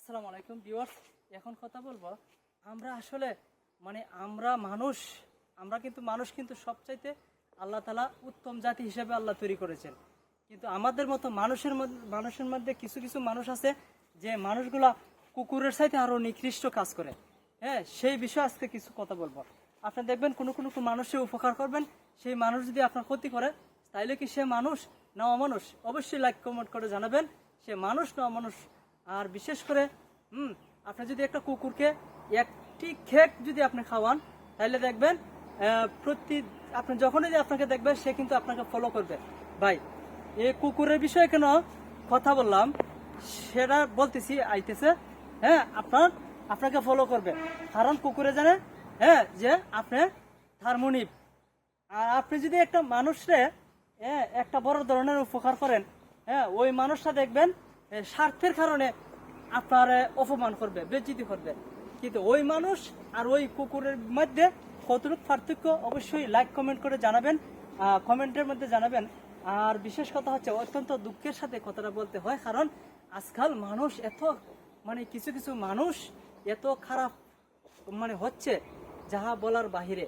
আসসালামু আলাইকুম ভিউয়ার্স। এখন কথা বলবো আমরা আসলে আমরা মানুষ, আমরা কিন্তু মানুষ কিন্তু সবচাইতে আল্লাহ তাআলা উত্তম জাতি হিসেবে আল্লাহ তৈরি করেছেন। কিন্তু আমাদের মতো মানুষের মধ্যে কিছু কিছু মানুষ আছে যে মানুষগুলা কুকুরের চাইতে আরো নিকৃষ্ট কাজ করে। হ্যাঁ, সেই বিষয়ে আজকে কিছু কথা বলবো। আপনি দেখবেন কোনো মানুষের উপকার করবেন, সেই মানুষ যদি আপনার ক্ষতি করে তাইলে কি সে মানুষ না অমানুষ? অবশ্যই লাইক কমেন্ট করে জানাবেন সে মানুষ না অমানুষ। আর বিশেষ করে আপনি যদি একটা কুকুরকে একটি খেক যদি আপনি খাওয়ান তাহলে দেখবেন আপনি যখনই যে আপনাকে দেখবে সে কিন্তু আপনাকে ফলো করবে। ভাই, এই কুকুরের বিষয়ে কেন কথা বললাম সেটা বলতেছি আইতেছে। হ্যাঁ, আপনাকে ফলো করবে, কারণ কুকুরে জানে যে আপনি তার মুনিব। আর আপনি যদি একটা মানুষরে একটা বড় ধরনের উপকার করেন, ওই মানুষটা দেখবেন স্বার্থের কারণে আপনার অপমান করবে, বেজ্জিতি করবে। কিন্তু ওই মানুষ আর ওই কুকুরের মধ্যে কতটুকু পার্থক্য অবশ্যই লাইক কমেন্ট করে জানাবেন, কমেন্টের মধ্যে জানাবেন। আর বিশেষ কথা হচ্ছে অত্যন্ত দুঃখের সাথে কথাটা বলতে হয়, কারণ আজকাল মানুষ এত কিছু কিছু মানুষ এত খারাপ হচ্ছে যাহা বলার বাহিরে।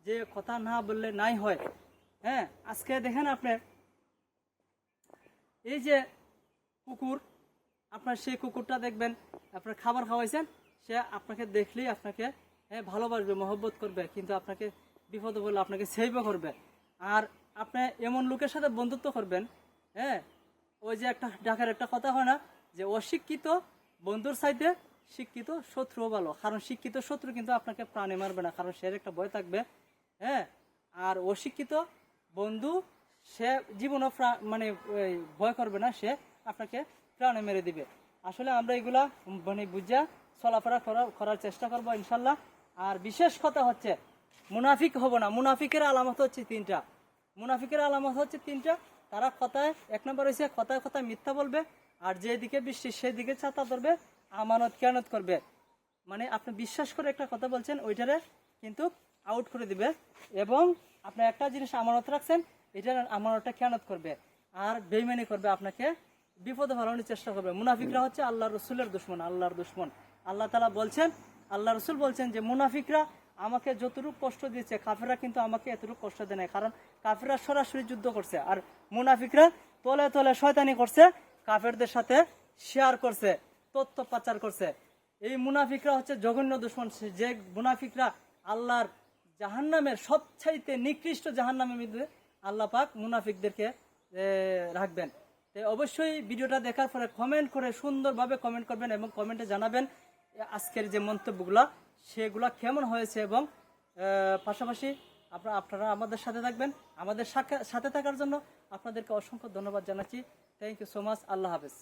যে কথা না বললে নাই হয়। আজকে দেখেন আপনি এই যে কুকুর, আপনার সেই কুকুরটা দেখবেন আপনার খাবার খাওয়াইছেন, সে আপনাকে দেখলেই আপনাকে ভালোবাসবে, মহব্বত করবে, কিন্তু আপনাকে বিপদে বললে আপনাকে সেভও করবে। আর আপনি এমন লোকের সাথে বন্ধুত্ব করবেন, ওই যে একটা ঢাকার একটা কথা হয় না, যে অশিক্ষিত বন্ধুর চাইতে শিক্ষিত শত্রুও ভালো। কারণ শিক্ষিত শত্রু কিন্তু আপনাকে প্রাণে মারবে না, কারণ সে একটা ভয় থাকবে। আর অশিক্ষিত বন্ধু সে জীবনও ভয় করবে না, সে আপনাকে প্রাণে মেরে দিবে। আসলে আমরা এগুলা বুঝা চলাফেরা করার চেষ্টা করবো ইনশাল্লাহ। আর বিশেষ কথা হচ্ছে মুনাফিক হব না। মুনাফিকের আলামত হচ্ছে তিনটা। তারা কথায় এক নম্বর হয়েছে কথায় কথায় মিথ্যা বলবে, আর যেদিকে বৃষ্টি সেদিকে ছাতা ধরবে, আমানত খেয়ানত করবে। আপনি বিশ্বাস করে একটা কথা বলছেন, ওইটারে কিন্তু আউট করে দিবে। এবং আপনি একটা জিনিস আমানত রাখছেন, এটার আমানতটা খেয়ানত করবে আর বেইমানি করবে, আপনাকে বিপদে ফেলানোর চেষ্টা করবে। মুনাফিকরা হচ্ছে আল্লাহ রসুলের দুশমন, আল্লাহর দুশমন। আল্লাহ তাআলা বলছেন, আল্লাহ রসুল বলছেন যে মুনাফিকরা আমাকে যতটুকু কষ্ট দিয়েছে, কাফেররা কিন্তু আমাকে এতটুকু কষ্ট দেয় না। কারণ কাফেররা সরাসরি যুদ্ধ করছে, আর মুনাফিকরা তলে তলে শয়তানি করছে, কাফেরদের সাথে শেয়ার করছে, তথ্য পাচার করছে। এই মুনাফিকরা হচ্ছে জঘন্য দুশমন। যে মুনাফিকরা আল্লাহর জাহান্নামের সবচাইতে নিকৃষ্ট জাহান্নামের মধ্যে আল্লাহ পাক মুনাফিকদেরকে রাখবেন। অবশ্যই ভিডিওটা দেখার পরে কমেন্ট করে সুন্দরভাবে কমেন্ট করবেন এবং কমেন্টে জানাবেন আজকের যে মন্তব্যগুলা সেগুলা কেমন হয়েছে। এবং পাশাপাশি আপনারা আমাদের সাথে থাকবেন। আমাদের সাথে থাকার জন্য আপনাদেরকে অসংখ্য ধন্যবাদ জানাচ্ছি। Thank you so much. আল্লাহ হাফেজ।